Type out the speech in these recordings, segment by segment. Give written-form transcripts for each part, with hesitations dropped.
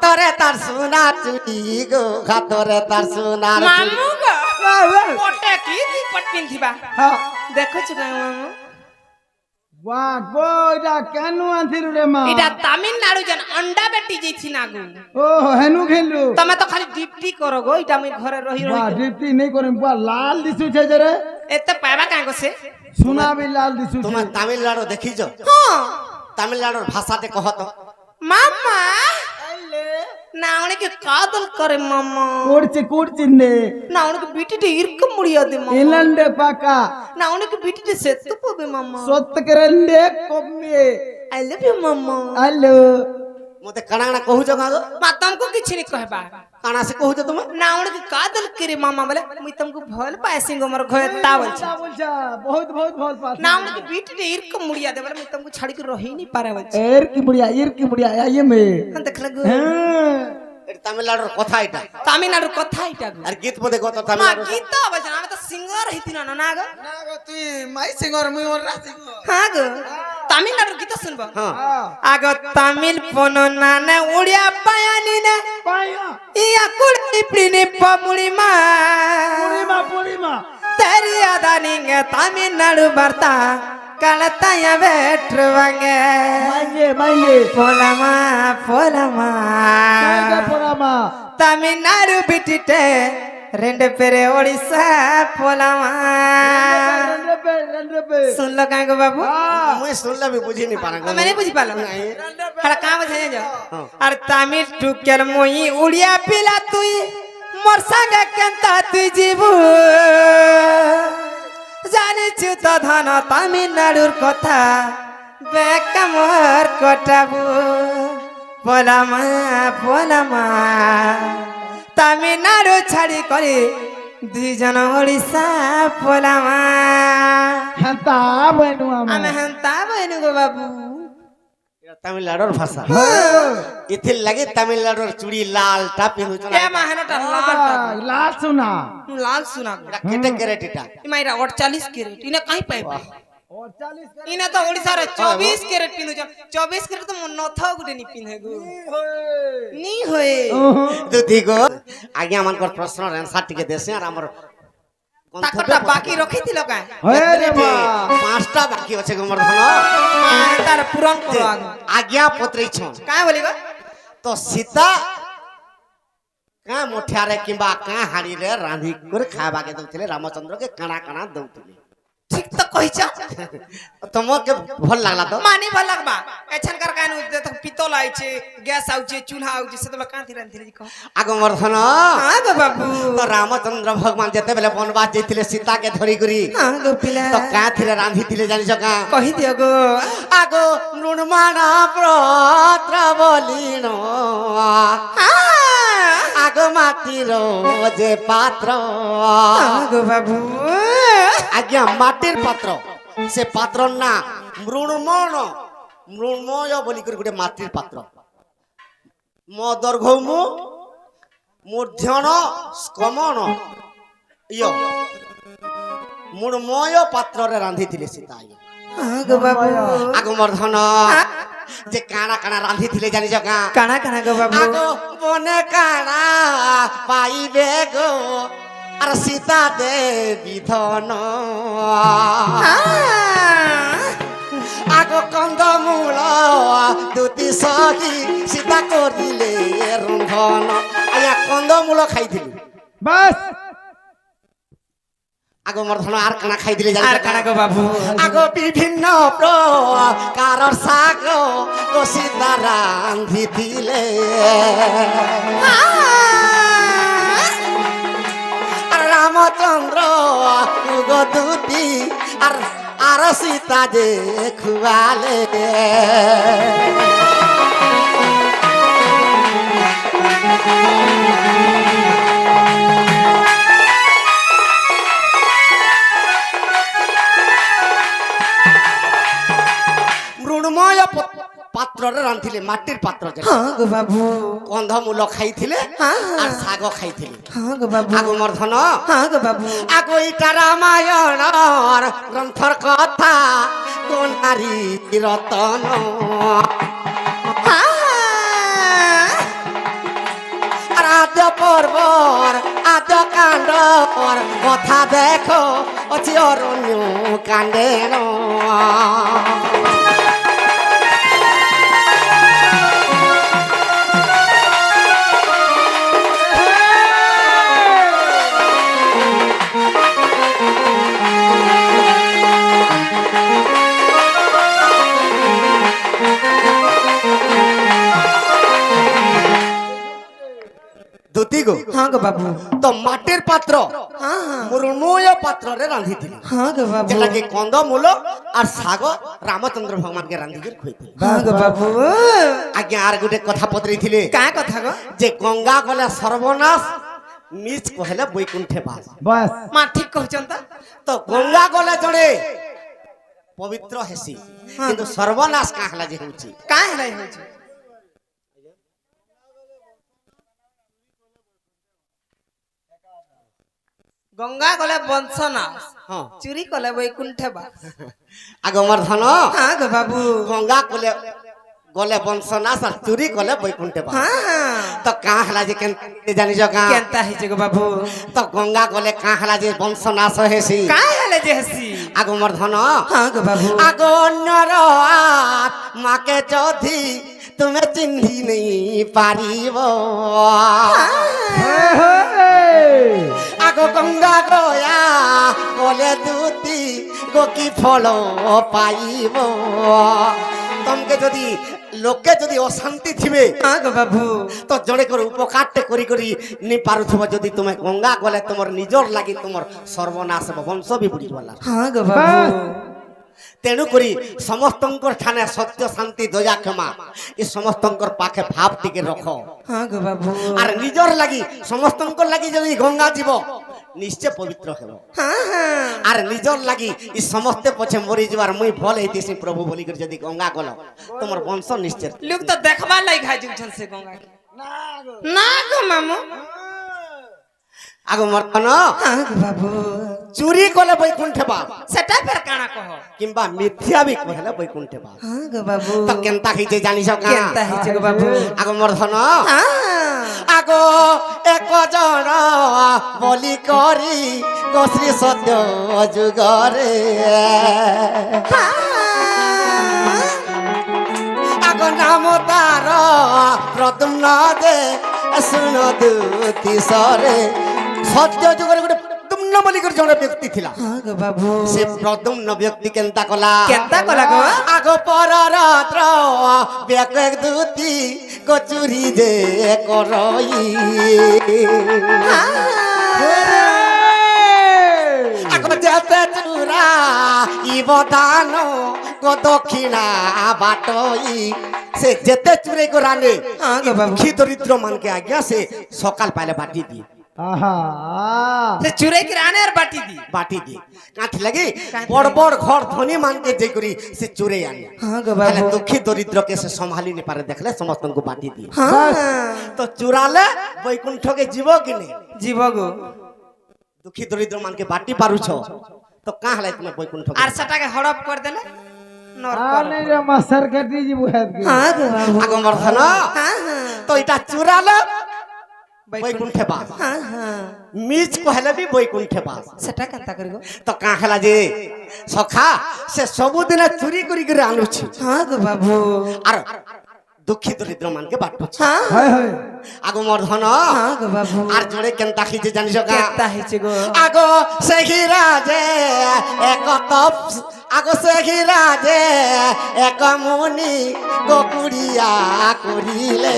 হাতরে তার সোনা চুড়ি গো হাতরে তার সোনা মামু গো পটে কি দি পট পিনথিবা দেখছ না মামু বাহ গো এটা কেন আনছিলু রে মা এটা তামিলনাড়ু যেন অন্ডা বেটি যাইছি না গো ও হেনু খেলু তুমি তো খালি ডিপটি করো গো এটা আমি ঘরে রহি বাহ রহি ডিপটি নেই করে বাহ লাল দিছু ছে রে এতে পাইবা কাঁ গছে সোনা বি লাল দিছু তোমার তামিলনাড়ু দেখিছ হ্যাঁ তামিলনাড়ুর ভাষাতে কহত মামা না অনেকে কাদল করে মামা কোড়ছি নে না অনেকে বিটিতে ইরকম মুড়িয়া দে মামা এলান্ডে পাকা না অনেকে বিটিতে সেতু পাবে মামা সত্য করন্ডে কমে আই লাভ ইউ মামা হ্যালো মতে কানা কানা কহুছ কাগো মা तुमको किछ नहीं कहबा কানা সে কহুছ তুমি না অনেকে কাদল করে মামা বলে মুই तुमको ভল পাইছিং মোর ঘরে তা বলছি বলছা বহুত বহুত বহুত পাস না অনেকে বিটিতে ইরকম মুড়িয়া দে বলে মুই तुमको ছাড়ি के রহি नहीं পারে বলছি এর কি বুড়িয়া আইয়ে মে দেখলা গো হ্যাঁ এটা তামিলনাড়ুর কথা এটা তামিলনাড়ুর কথা এটা গো আর গীত মধ্যে কত মা তামিলনাড়ু গীত বলছ আমি তো সিঙ্গার হইতি না না গো না গো তুই মাই সিঙ্গার মুই ওর রাসি হ্যাঁ গো তামিলনাড়ুর গীত শুনবো হ্যাঁ আগো তামিল পন না উড়িয়া পায়ানি না পায়া ইয়া কুড়ি প্রিনি পমুড়ি মা পুরিমা तेरी अदा निंगे तमिलनाडु बरता कलताया बैठवांगे माइये पोलमा पोलमा माइये पोलमा तमिलनाडु बिटिटे रेंडे पेरे ओडिशा पोलमा रंडे सुन लो काहे गो बाबू মুই শুনলে আমি বুঝি নি পারা मैंने बुझी पालो हड़ा कहां बजे जा अरे तमिल टुकेर मोई उड़िया पिला तुई मोर संगे केंता तुई जीवू জানিছু তো ধন তামিলনাড়ুর কথা বেকা মোর কটাবু পোলামা পোলামা তামিলনাড়ু ছাড়ি করে দুইজন ওড়িশা পোলামা হ্যাঁ বনু আমি হেন্তা বইনু গো বাবু এটা তামিলনাড়ুর ভাষা ইথির লাগি তামিলনাড়ুর চুড়ি লালটা পিনুছ না এ মাহেনটা লাল সোনা লাল সুনা এটা কেটে ক্যারেট এটা ইমাইরা 48 ক্যারেট ইনে কাই পাইবা 48 ইনে তো ওড়িশা রে 24 ক্যারেট পিনু 24 ক্যারেট তো মন নথাও গুটে নি পিনহে গো নি হয়ে দুধি গো আগে আমানকর প্রশ্নর অ্যানসার টিকে দেছে আর আমার তাকটা বাকি রখিছিল কা হয়ে রে মা পাঁচটা বাকি আছে গো মোর ধন তার পূরণ করো আগে আজ্ঞা পত্রই ছ কাই বলি গো তো সীতা কা মুঠিয়ারে কিংবা কা হাড়িরে রাঁধি করে খাবাকে দউଥିଲେ রামচন্দ্রকে কানা কানা দউଥିଲେ ঠিক তো কইছ তোমাকে ভাল লাগলা তো মানি ভাল লাগবা এছনকার কান তো পিতল আইছে গ্যাস আউছে চুল্হা আউছে সেতলা কাঁথি রাঁধিলে কহ আগ মোর ধন হ্যাঁ গো বাবু তো রামচন্দ্র ভগবান যেতে বেলে বনবাস যাইଥିଲେ সীতাকে ধরি করি হ্যাঁ গো পিলা তো কাঁথিরে রাঁধিଥିଲେ জানিছ কা কহি দিও গো আগো মৃণমানা প্রত্র বলিন আগো মাটির যে পাত্র গো বাবু আজ্ঞা মাটির পাত্র সে পাত্র না মৃণময় বলি করে গোটে মাটির পাত্র মদর্ঘৌমু মূর্ধন স্কমন ইয় মৃণময় পাত্রে রাঁধিଥିଲେ সীতা গো বাবু আগমর্ধন যে কানা কানা রাঁধিଥିଲେ জানিছ কা কানা কানা গো বাবু আগো বনে কানা পাইবে গো আর সীতা দেবী ধন আগো কন্দমূল দুতি সহি সীতা করিলে রন্ধন আয়া কন্দমূল খাইଥିଲି বাস আগো মর্ধন আর কানা খাইছিলে আর জানিছ কানা গো বাবু আগো বিভিন্ন প্রকারর শাক ও সীতা রাঁধিছিলে আর রামচন্দ্র গো দুটি আর আর সীতা যে খুয়ালে মৃণময় পাত্ରରେ রাঁধিলে মাটির পাত্র হ্যাঁ গো বাবু কন্ধমূল খাইଥିଲେ আর শাগ খাইଥିଲେ হ্যাঁ গো বাবু আগো মর্ধন হ্যাঁ গো বাবু আগো ইটা রামায়ণর গ্রন্থর কথা কোনারি রতন আদ্য পর্বর আদ্য কাণ্ডর কথা দেখো অছি অরণ্য কাণ্ডে দুতি গো হ্যাঁ গো বাবু তো মাটির পাত্র হ্যাঁ হ্যাঁ মৃণময় পাত্রে রাঁধিଥିଲେ হ্যাঁ গো বাবু যেটাকে কন্দমূল আর শাগ রামচন্দ্র ভগবানকে রাঁধিকি খুঁইଥିଲେ হ্যাঁ গো বাবু আজ্ঞা আর গোটে কথা পত্রেইଥିଲେ কাঁ কথা গো যে গঙ্গা গলে সর্বনাশ মিছ কহিলে বৈকুণ্ঠে বাস বাস মা ঠিক কହୁଛন তো গঙ্গা গলে জড়ে পবিত্র হেসি কিন্তু সর্বনাশ কাঁ হেলা যে হଉଛି কাঁ হেলাই হଉଛି গঙ্গা গলে বংশনাশ হ্যাঁ চুরি কলে বৈকুণ্ঠে বাস আগমর ধন হ্যাঁ গো বাবু গঙ্গা কলে গলে বংশনাশ আর চুরি কলে বৈকুণ্ঠে বাস হ্যাঁ হ্যাঁ তো কাঁ হেলা যে কেনতে জানিছ কাঁ কেনতা হইছে গো বাবু তো গঙ্গা গলে কাঁ হেলা যে বংশনাশ হেসি কাঁ হেলে যে হসি আগমর ধন হ্যাঁ গো বাবু আগ অন্যর মাকে যদি তুমি চিহ্নি নেই পারিব আগ গঙ্গা গয়া বলে দুতি গকি ফল পাইব তোমাকে যদি লোকে যদি অশান্তি থিবে হ্যাঁ গো বাবু তো জনে করে উপকারটা করি করি নি পারুথব যদি তুমি গঙ্গা গলে তোমার নিজর লাগি তোমার সর্বনাশ হব বংশ বিবুড়ি বলা হ্যাঁ গো বাবু তেণু করি সমস্তঙ্কর ঠানে সত্য শান্তি দয়া ক্ষমা এ সমস্তঙ্কর পাখে ভাব টিকে রখ হ্যাঁ গো বাবু আর নিজর লাগি সমস্তঙ্কর লাগি যদি গঙ্গা জীব নিশ্চয় পবিত্র হেব হ্যাঁ হ্যাঁ আর নিজর লাগি ই সমস্তে পছে মরি যাবার মুই ভল হইতেছি প্রভু বলি করে যদি গঙ্গা গল তোমার বংশ নিশ্চয় লোক তো দেখবার লাই খাই যাচ্ছেন সে গঙ্গা না গো মামু আগ মর্তন হ্যাঁ গো বাবু চুরি কলে বৈকুণ্ঠে বাপ সেটা ফের কানা কহ কিংবা মিথ্যা বি কহিলে বৈকুণ্ঠে বাপ হ্যাঁ গো বাবু তো কেনতা হইছে জানিছ কা কেনতা হইছে গো বাবু আগ মর্ধন হ্যাঁ আগ এক জন বলি করি কশ্রী সত্য যুগরে আগ নাম তার প্রদ্যুম্ন দে শুন দুতি সরে সত্য যুগরে গোটে প্রদ্যুম্ন বলি করে জনে ব্যক্তি ଥିଲା হ্যাঁ গো বাবু সে প্রদ্যুম্ন ব্যক্তি কেনতা কলা কেনতা কলা গো আগ পররাত্র ব্যাক দুতি কচুরি যে করই আগ যেতে চুরা ইবদান কো দক্ষিণা বাটই সে যেতে চুরে করানে হ্যাঁ গো বাবু দুঃখী দরিদ্র মানকে আজ্ঞা সে সকাল পাইলে বাটি দিয়ে আহা সে চুরে কি রানে আর বাটি দি বাটি দিয়ে কাঁথি লাগে বড় বড় ঘর ধনী মানকে যে করি সে চুরে আনে হ্যাঁ গো তাহলে বাবু দুঃখী দরিদ্রকে সে সম্ভালি নি পারে দেখলে সমস্তଙ୍କୁ বাটি দিয়ে হ্যাঁ তো চুরালে বৈকুণ্ঠকে জীব কি নেই জীব গো দুঃখী দরিদ্র মানকে বাটি পারুছ তো কাঁ হলাই তুমি বৈকুণ্ঠ আর সেটাকে হড়প করে দেলে নর আনে রে মাসার কাটি দিব হেদ হ্যাঁ গো বাবু আগমর্ধন হ্যাঁ হ্যাঁ তো এটা চুরালে বৈকুণ্ঠে বাস হ্যাঁ হ্যাঁ মিজ কহলে বি বৈকুণ্ঠে বাস সেটা কেনতা করিব তো কাঁ হেলা যে সখা সে ସବୁଦିନ চুরি করি করে আনুছি হ্যাঁ গো বাবু আর দুঃখী দরিদ্র মানকে বাটুছি হ্যাঁ হয় হয় আগমর্ধন হ্যাঁ গো বাবু আর জোরে কেনতা খিছে জানিছ কা কেনতা হইছে গো আগ সেই রাজে এক তপ আগ সেই রাজে এক মুনি গকুড়িয়া করিলে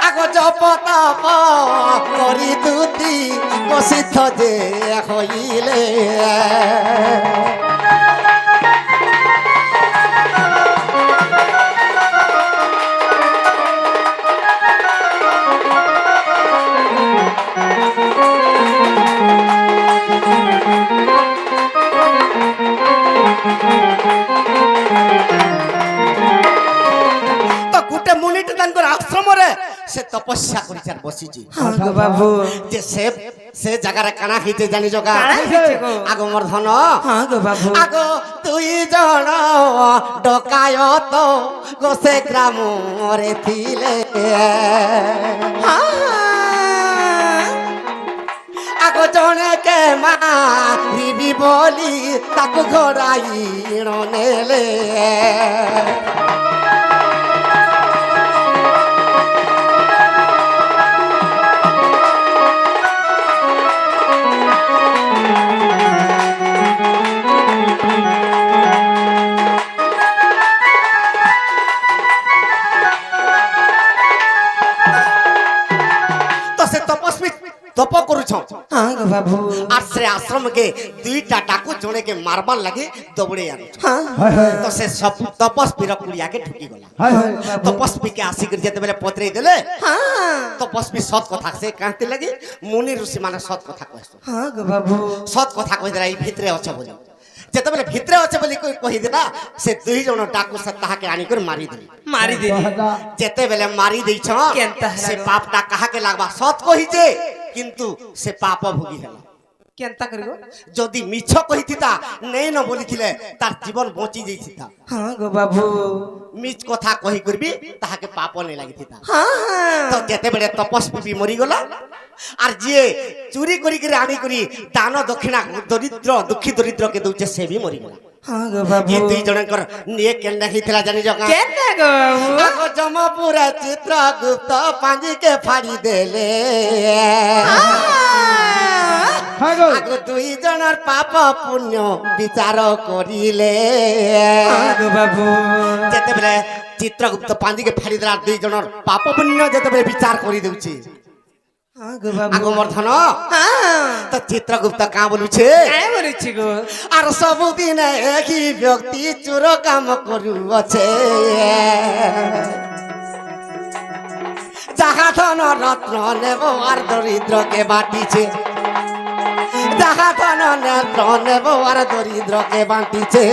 আগ জপ তপ করি দুতি প্রসিদ্ধ যে হইলে সে তপস্যা করিছে আর বসিছি হ্যাঁ গো বাবু যে সে জায়গার কানা হইতে জানি জগা কাଣା হইছে গো? আগ মোর ধন হ্যাঁ গো বাবু আগ দুই জন ডকায়ত গোসে গ্রামরে থিলে আগ জনে কে মারিবি বলি তাকু ঘোড়াই নেলে তপ করুছ হ্যাঁ গো বাবু আর সে আশ্রম কে দুইটা ডাকু জনে কে মারবার লাগে দৌড়ে আনুছ হ্যাঁ তো সে সব তপস্বীর কুড়িয়াকে ঢুকি গলা তপস্বী কে আসিকি যেতেবেলে পত্রেই দেলে হ্যাঁ তপস্বী সৎ কথা সে কাঁদতে লাগে মুনি ঋষি মানে সৎ কথা কইছ হ্যাঁ গো বাবু সৎ কথা কইদেলা এই ভিতরে আছে বলি যেতেবেলে ভিতরে আছে বলি কহিদেলা সে দুই জন ডাকু সে তাহাকে আনি করে মারি দিলি মারি দিলি যেতেবেলে মারি দেইছ কেনতা সে হেলা গো? পাপটা কাহাকে লাগবা সৎ কহিছে কিন্তু সে পাপ ভুগি হেলা কেনতা করিব যদি মিছ কহিথিতা নেই ন বলিছিলে তার জীবন বঁচি যাইছিতা হ্যাঁ গো বাবু মিছ কথা কহি করবি তাহাকে পাপ নেই লাগিথিতা হ্যাঁ তো যেতেবেলে তপস্বী মরিগলা আর যিয়ে চুরি করি করে আনি করি দান দক্ষিণা দরিদ্র দুঃখী দরিদ্রকে দউছে সে বি মরিগলা হ্যাঁ গো বাবু এই দুই জনଙ୍କର নিয়ে কেন্দ্র হইଥିଲା জানি জগা কেনতা গো বাবু আগ জমপুরা চিত্রগুপ্ত পাঞ্জিকে ফাড়ি দেলে আগ দুই জনের পাপ পুণ্য বিচার করিলে হ্যাঁ গো বাবু যেতেবেলে চিত্রগুপ্ত পাঞ্জিকে ফাড়ি দেলা দুই জনের পাপ পুণ্য যেতেবেলে বিচার করি দেউছি হ্যাঁ গো বাবু আগ মর্ধন হ্যাঁ তো চিত্রগুপ্ত কাঁ বলুছে কাই বলিছি গো আর ସବୁଦିନ একই ব্যক্তি চোর কাম করুଅছে যাহা ধন রত্ন নেব আর দরিদ্রকে বাটিছে যাহা ধন নেত্র নেব আর দরিদ্রকে বাটিছে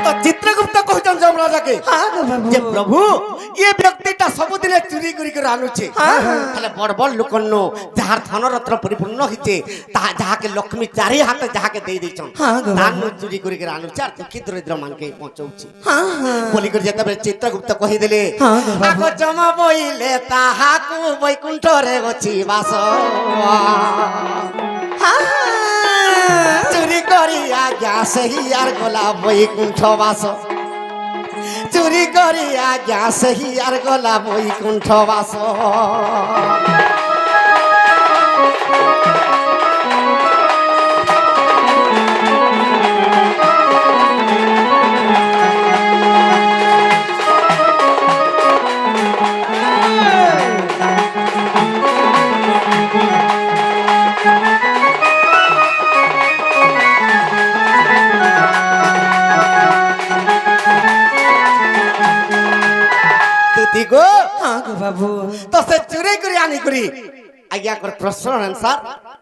তো চিত্রগুপ্ত কହୁଛন যমরাজাকে হ্যাঁ গো বাবু যে প্রভু ये ব্যক্তিটা ସବୁদিনে চুরি করি করে আনুছে তাহলে বড় বড় লোকন্ন যাহার ধনরত্ন পরিপূর্ণ হইছে তাহা যাহাকে লক্ষ্মী চারি হাতে যাহাকে দেই দিছন হ্যাঁ গো ধান চুরি করি করে আনুছে আর দুঃখী দরিদ্র মানকে পৌঁছাউছে হ্যাঁ হ্যাঁ বলি করে যেতেবেলে চিত্রগুপ্ত কহিদেলে হ্যাঁ গো বাবু। আগ জমা বইলে তাহাকু বৈকুণ্ঠরে অছি বাস হ্যাঁ চুরি করি আজ্ঞা সেই আর গোলা বৈকুণ্ঠ বাস চুরি করি আজ্ঞা সেই আর গোলা বৈকুণ্ঠ বাস তুতি গো হ্যাঁ গো বাবু তো সে চুরি করি আনি করি আজ্ঞা কর প্রশ্ন আনসার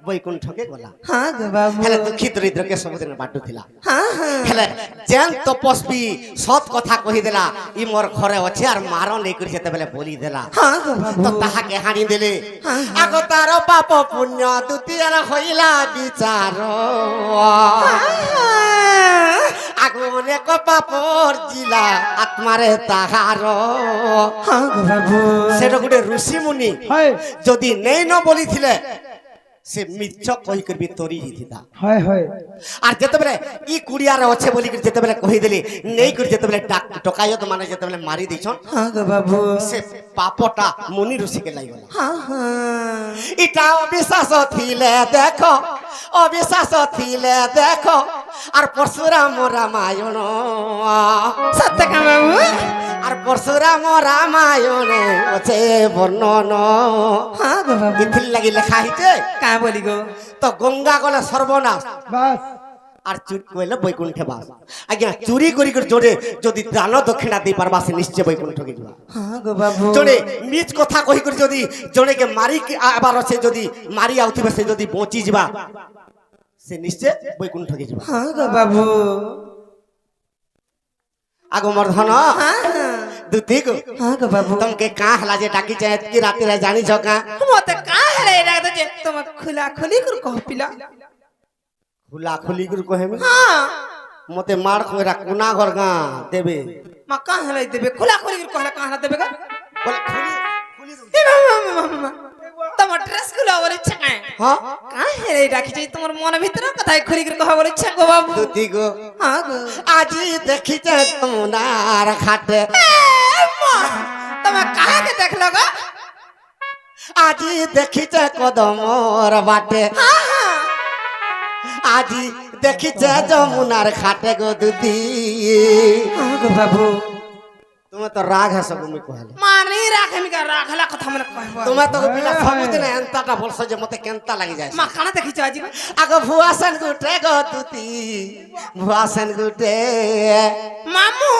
বৈকুণ্ঠকে গলা হ্যাঁ গো বাবু হেলে দুঃখী দরিদ্রকে ସବୁଦିନ ବାଟୁଥିଲା হ্যাঁ হ্যাঁ হেলে যেন তপস্বী সৎ কথা কহিদেলা ই মোর ঘরে আছে আর মার নেইকরি যেতেবেলে বলি দেলা হ্যাঁ গো বাবু তো তাহাকে হানি দেলে আগ তার পাপ পুণ্য দ্বিতীয় হইলা বিচার আগ অনেক পাপর জিলা আত্মারে তাহার হ্যাঁ গো বাবু সেটা গোটে ঋষি মুনি হয় যদি নেই ন বলিছিলে সে মিছ কহি করবি তরি হিথিতা হয় হয় আর যেতেবেলে ই কুড়িয়ারে আছে বলি করে যেতেবেলে কহিদেলি নেই করে যেতেবেলে টকায়ত মানে যেতেবেলে মারি দিছন হ্যাঁ গো বাবু সে পাপটা মুনি ঋষিকে লাগলা হ্যাঁ হ্যাঁ এটা অবিশ্বাস থিলে দেখো অবিশ্বাস থিলে দেখো আর পরশুরাম রামায়ণ সত্য কা বাবু আর আর পরশুরাম রামায়ণে আছে বর্ণন হ্যাঁ গো বাবু ইথিল লাগি লেখা হইছে কা বলি গো তো গঙ্গা গলে সর্বনাশ বাস আর চুরি কইলে বৈকুণ্ঠে বাস আজ্ঞা চুরি করি করে জোরে যদি দান দক্ষিণা দেই পারবা সে নিশ্চয় বৈকুণ্ঠকে ଯିବା হ্যাঁ গো বাবু জোরে মিছ কথা কহি করে যদি জনেকে মারি আবার সে যদি মারি আউথিবে সে যদি বঁচি ଯିବା সে নিশ্চয় বৈকুণ্ঠকে ଯିବା হ্যাঁ গো বাবু আগো মোর ধন হ্যাঁ দুতি গো হ্যাঁ গো বাবু তমকে কা হলা যে ডাকি চায় কি রাতে রে জানি কা মতে কা হেলে এটা তো যে তোমার খুলা খুলি করে কহ পিলা খুলা খুলি করে কহেমি হ্যাঁ মতে মার কইরা কোনা ঘর গা দেবে মা কা হেলে দেবে খুলা খুলি করে কহলা কা হেলা দেবে গো বলে খুলি খুলি তোমার ড্রেস গুলো বলে ইচ্ছা কায় হ্যাঁ কা হেলে রাখি যাই তোমার মনের ভিতরে কথাই খুলি করে কহ বলে ইচ্ছা গো বাবু দুতি গো হ্যাঁ গো আজি দেখিছে তোমনার খাটে তুমি কাকে দেখলো গো আজি দেখিছে কদমর বাটে হ্যাঁ হ্যাঁ আজি দেখিছে যমুনার খাটে গো দুতি হ্যাঁ গো বাবু তুমি তো রাগ হাস তুমি কহলে মানি রাখেমি কা রাখলা কথা মনে কহব তুমি তো পিলা ସବୁଦିନ এন্তাটা বলছ যে মতে কেনতা লাগি যায় মা কানা দেখিছ আজি আগ ভুয়াসন গুটে গো তুতি ভুয়াসন গুটে মামু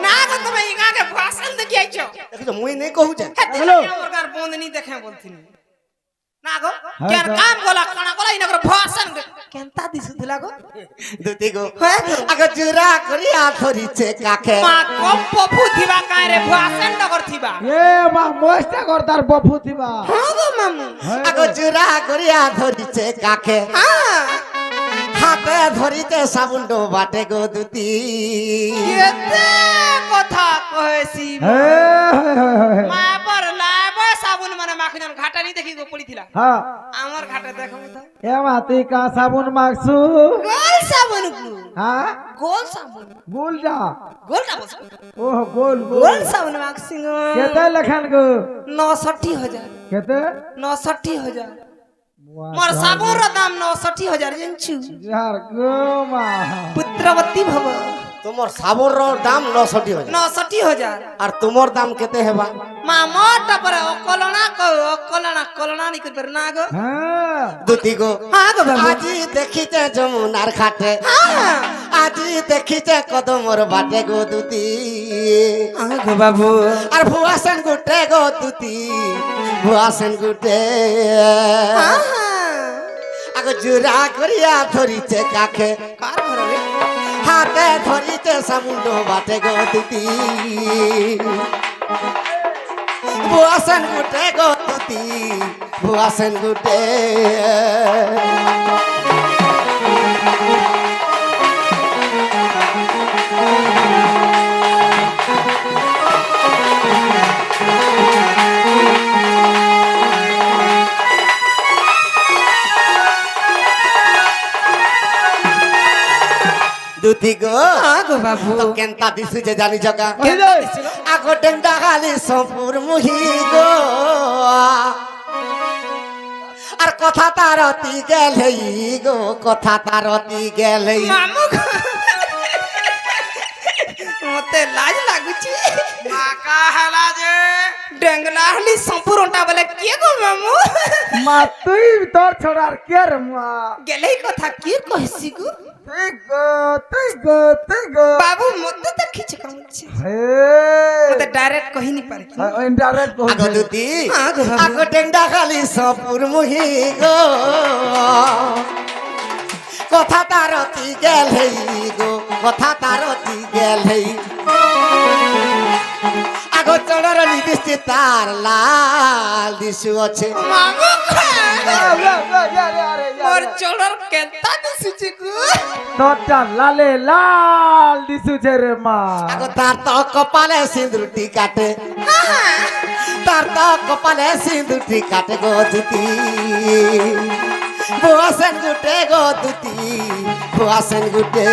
না গো তুমি ইগাকে ভাষণ দেখি আইছো দেখিছ মুই নেই কহু যে হ্যালো আমার গার বন্ধ নি দেখে বলছিনি না গো কেন কাম গলা কানা গলা ইনা করে ভাষণ কেনতা দিছুতলা গো দুতি গো হ্যাঁ আগ জুরা করিয়া ধরিছে কাকে মা কম পফু থিবা কারে ভাষণ নগর থিবা এ মা মোস্টা কর তার বফু থিবা হ্যাঁ গো মামু আগ জুরা করিয়া ধরিছে কাকে হ্যাঁ হাতে ধরিতে সাবুন বাটে গো দুতি কেতে কথা কহেছি হে মা পর লাইবে সাবুন মানে মাখিন ঘাটা নি দেখি গো পড়িছিলা হ্যাঁ আমার ঘাটা দেখো তো এ মা তুই কা সাবুন মাগছু গোল সাবুন গো হ্যাঁ গোল সাবুন গোল যা গোল কা বস ওহ গোল গোল গোল সাবুন মাখছিং কেতে লেখান গো 69000 কেতে 69000 मोर साबुर दाम 69000 जंचु यार गो मा पुत्रवती भव তোমার সাবুর দাম 960 69000 আর তোমার দাম কেতে হেবা मा मोटा पर ओकलना कलना नी कर ना गो হ্যাঁ দুতি গো हां गो बाबू আজি দেখিতে যমুনার খাটে हां আজি দেখিতে কদমর বাটে গো দুতি हां गो बाबू আর ভুয়াসন গুটে গো দুতি ভুয়াসন গুটে हां আগ জুরা করিয়া ধরিছে কাকে कार भर रे হাতে ধরিতে সামুন্ড বাটে গো দুতি ভুয়াসন গুটে গো দুতি ভুয়াসন গুটে দুতি গো हां गो बाबू তো কেনতা দিছু যে জানি জগা কেতে আগো ডেন্ডা গালি সম্পুর মুহি গো আর কথা তারতি গেলেই গো কথা তারতি গেলেই मामू मते लाज लागुची माका हला जे डेंगला हली संपूर्णटा बोले के गो मामू মা তুই তোর ছড়ার কে রে মা गेलै कथा के कहसी गो তুই গো बाबू मते त खिच कमछ হে मते डायरेक्ट कहि नि पार की ইনডাইরেক্ট আগো দুতি আগো বাবু। আগো ডেন্ডা গালি সম্পুর মুহি গো কথা তারতি গেলেই গো কথা তারতি গেলেই আগো চড়র নিদিষ্টি তার লাল দিশু আছে मामू আরে मोर चोलर केता दिसुची गो তোরটা লালে লাল দিছুছে রে মা আগো তার তো কপালে সিঁদুরটি কাটে তার তো কপালে সিঁদুরটি কাটে গো দুতি ভুয়াসন গুটে গো দুতি ভুয়াসন গুটে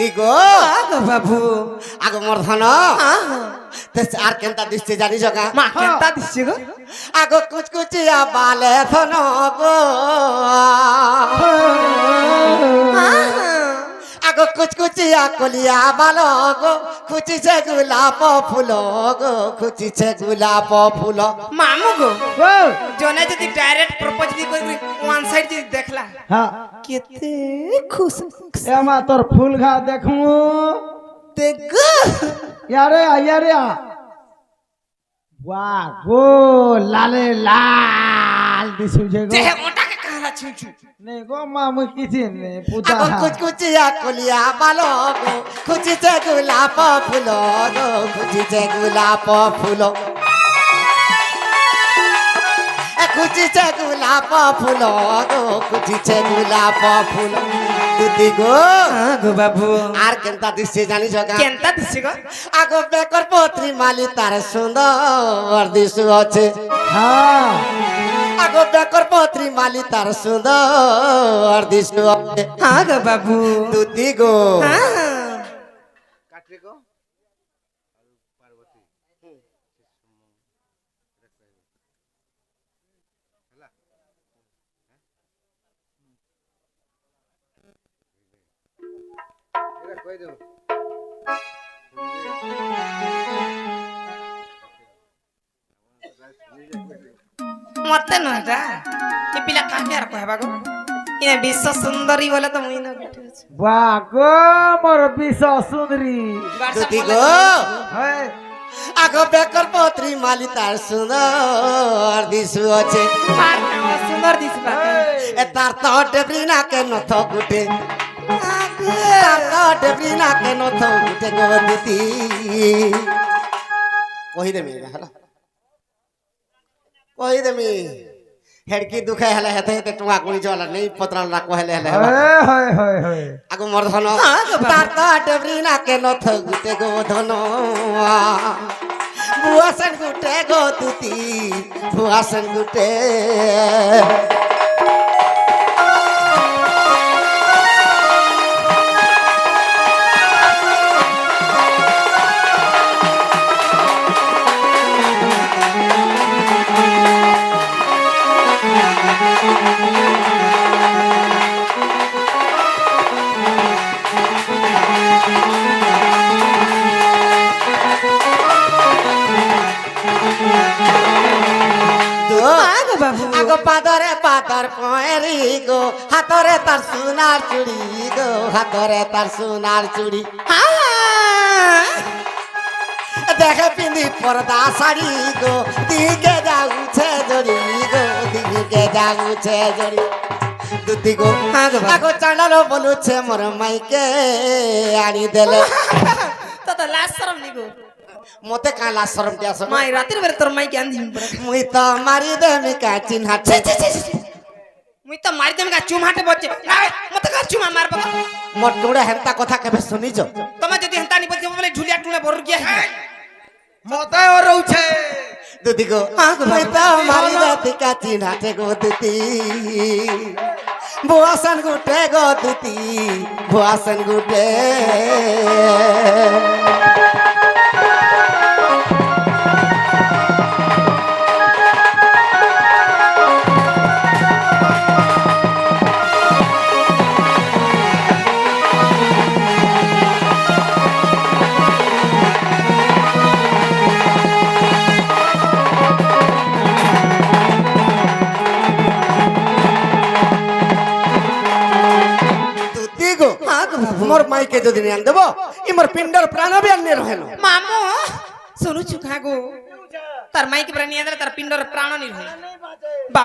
দুধি গো আগো বাবু আগ মোর ধন আহা আর কেনতা দিচ্ছে জানিছ কা মা কেনতা দিছে গো আগ কুচকুচিয়া বালে ধন গো আহা আগ কুচকুচিয়া কলিয়া বাল গো খুচিছে গোলাপ ফুল গো খুচিছে গোলাপ ফুল মামু গো গো জনে যদি ডাইরেক্ট প্রপোজ দি করি ওয়ান সাইড যদি দেখলা হ্যাঁ কেতে খুশ এমা তোর ফুল ঘা দেখমু দেখ ইয়ারে বাহ গো লালে লাল দিশুছে গো যে ওটাকে কালা ছুঁছু নে গো মামু কিছু নে পুতা আগ কুচকুচিয়া কলিয়া বাল গো খুচিছে গোলাপ ফুল গো খুচিছে গোলাপ ফুল খুচিছে গোলাপ ফুল গো খুচিছে গোলাপ ফুল দুধি গো আগো বাবু আর কেনতা দিচ্ছে জানিছ কা কেনতা দিছে গো আগ বেকর পত্রী মালি তার সুন্দর দিশু আছে হ্যাঁ আগ বেকর পত্রী মালি তার সুন্দর দিশু আছে আগো বাবু দুধি গো আহা মতে নটা এ পিলা কাকে আর কহবা গো ইনে বিশ্ব সুন্দরী বলে তো মুই না বিঠে আছে বাহ গো মোর বিষ সুন্দরী দুধি গো হ্যাঁ আগ বেকর পত্রী মালি তার সুন্দর দিশু আছে আর কাও সুন্দর দিছবা এ তার তো ডেবরি না কেন থকুটে তার তো ডেবরি না কেন থকুটে গো দিদি কহি দেমি হলা কহি দেমি হেড়কি দুখাই হেলে হেতে হেতে টুয়া কুড়ি জলা নেই পত্রাল রাখো হেলে হেলে হয় আগু মোর ধন তার তো ডেবরি না কেন থকুটে গো ধন বুয়াসন গুটে গো তুতি বুয়াসন গুটে আগো বাবু আগ পাদরে পাতর পয়েরি গো হাতরে তার সোনার চুড়ি গো হাতরে তার সোনার চুড়ি দেখে পিন্ধি পর্দা শাড়ি গো দিকে যাউছে জড়ি গো দিকে যাউছে জড়ি দুতি গো আগো চাঁড়ালো বলুছে মোর মাইকে আনি দেলে তো তো লাজ শরম নি গো মতে কালা শরম দিয়া সব মাই রাতের বেলা তোর মাই জ্ঞান দিম পরে মুই তো মারি দেমি কা চিনহাতে মুই তো মারি দেম গা চুমাটে বচে মতে কা চুমা মার বাবা মোর টুড়ে হেন্তা কথা কেবে শুনিছ তুমি যদি হেন্তা নি বচে বলে ঝুলিয়া টুলে বড় গিয়া মতে ও রউছে দুতি গো মুই তো মারি দেতি কা চিনহাতে গো দুতি বুয়াসন গুটে গো দুতি বুয়াসন গুটে মোর মাইকে যদি নিয়ে দেব ইমর পিন্ডর প্রাণ বি আনিয়ে রহেন মামু শুনুছু খাগো তার মাইকে প্রাণ নিয়ে তার পিণ্ডর প্রাণ নির্ভয়